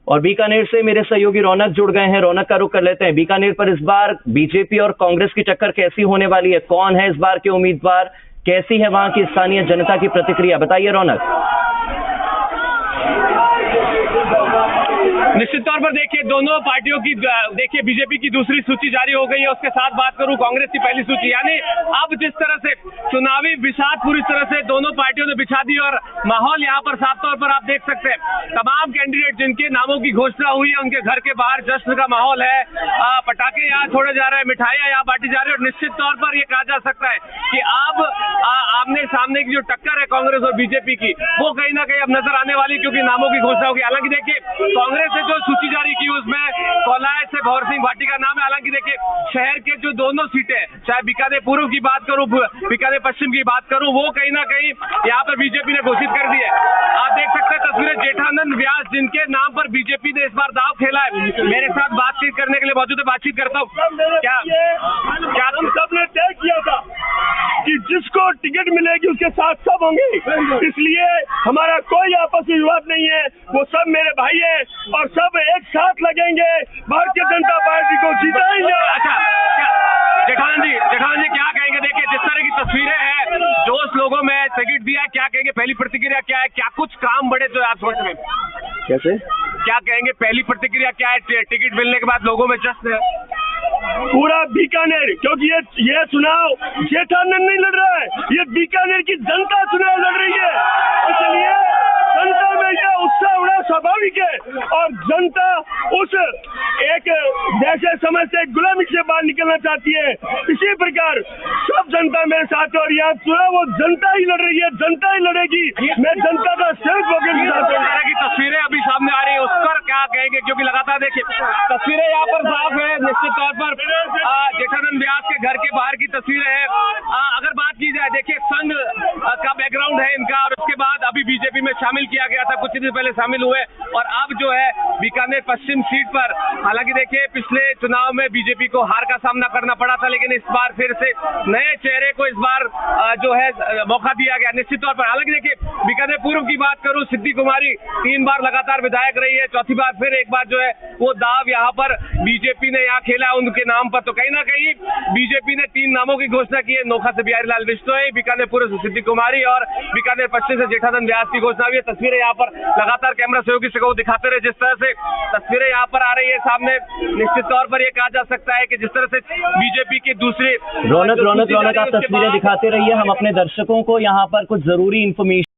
और बीकानेर से मेरे सहयोगी रौनक जुड़ गए हैं। रौनक का रुख कर लेते हैं। बीकानेर पर इस बार बीजेपी और कांग्रेस की टक्कर कैसी होने वाली है? कौन है इस बार के उम्मीदवार? कैसी है वहां की स्थानीय जनता की प्रतिक्रिया? बताइए रौनक। निश्चित तौर पर देखिए, दोनों पार्टियों की देखिए बीजेपी की दूसरी सूची जारी हो गई है, उसके साथ बात करूं कांग्रेस की पहली सूची। यानी अब जिस तरह से चुनावी बिसात पूरी तरह से दोनों पार्टियों ने बिछा दी और माहौल यहां पर साफ तौर पर आप देख सकते हैं। तमाम कैंडिडेट जिनके नामों की घोषणा हुई है उनके घर के बाहर जश्न का माहौल है। पटाखे यहाँ छोड़े जा रहे हैं, मिठाइयां यहाँ बांटी जा रही है और निश्चित तौर पर यह कहा जा सकता है कि अब आमने सामने की जो टक्कर है कांग्रेस और बीजेपी की, वो कहीं ना कहीं अब नजर आने वाली, क्योंकि नामों की घोषणा होगी। हालांकि देखिए, कांग्रेस ने जो सूची जारी की उसमें कोलाय से भंवर सिंह भाटी का नाम है। हालांकि देखिए, शहर के जो दोनों सीटें, चाहे बीकानेर पूर्व की बात करूं, बीकानेर पश्चिम की बात करूं, वो कहीं ना कहीं यहाँ पर बीजेपी ने घोषित कर दी है। आप देख सकते हैं तस्वीरें जेठानंद व्यास, जिनके नाम पर बीजेपी ने इस बार दांव खेला है। मेरे साथ बातचीत करने के लिए मौजूद है, बातचीत करता हूँ। क्या हम सबने तय किया था कि जिसको टिकट मिलेगी उसके साथ सब होंगे, इसलिए हमारा कोई आपस में विवाद नहीं है। वो सब मेरे भाई हैं और सब एक साथ लगेंगे, भारतीय जनता पार्टी को जिताएंगे। अच्छा, जेठानंद जी क्या कहेंगे? देखिए, जिस तरह की तस्वीरें हैं, जोश लोगों में, टिकट दिया, क्या कहेंगे? पहली प्रतिक्रिया क्या है? क्या कुछ काम बढ़े जो आप सोच रहे हैं? कैसे? क्या कहेंगे? पहली प्रतिक्रिया क्या है? टिकट मिलने के बाद लोगों में जश्न है पूरा बीकानेर, क्योंकि ये चुनाव जेठानंद नहीं लड़ रहा है, ये बीकानेर की जनता चुनाव लड़ रही है। इसलिए जनता में यह उत्साह होना स्वाभाविक है और जनता उस एक जैसे समय से गुलामी से बाहर निकलना चाहती है, इसी प्रकार सब जनता मेरे साथ है और यहाँ चुनाव वो जनता ही लड़ रही है, जनता ही लड़ेगी। मैं जनता का सेवक होकर की तस्वीरें अभी सामने आ रही है, उस पर क्या कहेंगे? क्योंकि लगातार देखिए तस्वीरें यहाँ पर साफ है। निश्चित तौर पर जेठानंद व्यास के घर के बाहर की तस्वीरें हैं। अगर बात की जाए, देखिए संघ का बैकग्राउंड है इनका और उसके बाद अभी बीजेपी में शामिल किया गया था, कुछ दिन पहले शामिल हुए और अब जो है बीकानेर पश्चिम सीट पर, हालांकि देखिए पिछले चुनाव में बीजेपी को हार का सामना करना पड़ा था, लेकिन इस बार फिर से नए चेहरे को इस बार जो है मौका दिया गया निश्चित तौर पर। हालांकि देखिए, बीकानेर पूर्व की बात करूं, सिद्धि कुमारी 3 बार लगातार विधायक रही है, चौथी बार फिर एक बार जो है वो दाव यहाँ पर बीजेपी ने यहाँ खेला उनके नाम पर। तो कहीं ना कहीं बीजेपी ने 3 नामों की घोषणा की है। नोखा से बिहारी लाल बिश्नोई, बीकानेर पूर्व से सिद्धि कुमारी और बीकानेर पश्चिम से जेठानंद व्यास की घोषणा हुई है। तस्वीरें यहाँ पर लगातार कैमरा सहयोगी से दिखाते रहे, जिस तरह से तस्वीरें यहाँ पर आ रही है सामने, निश्चित तौर पर यह कहा जा सकता है कि जिस तरह से बीजेपी की दूसरी रौनक आप तस्वीरें दिखाते रहिए। हम अपने दर्शकों को यहाँ पर कुछ जरूरी इन्फॉर्मेशन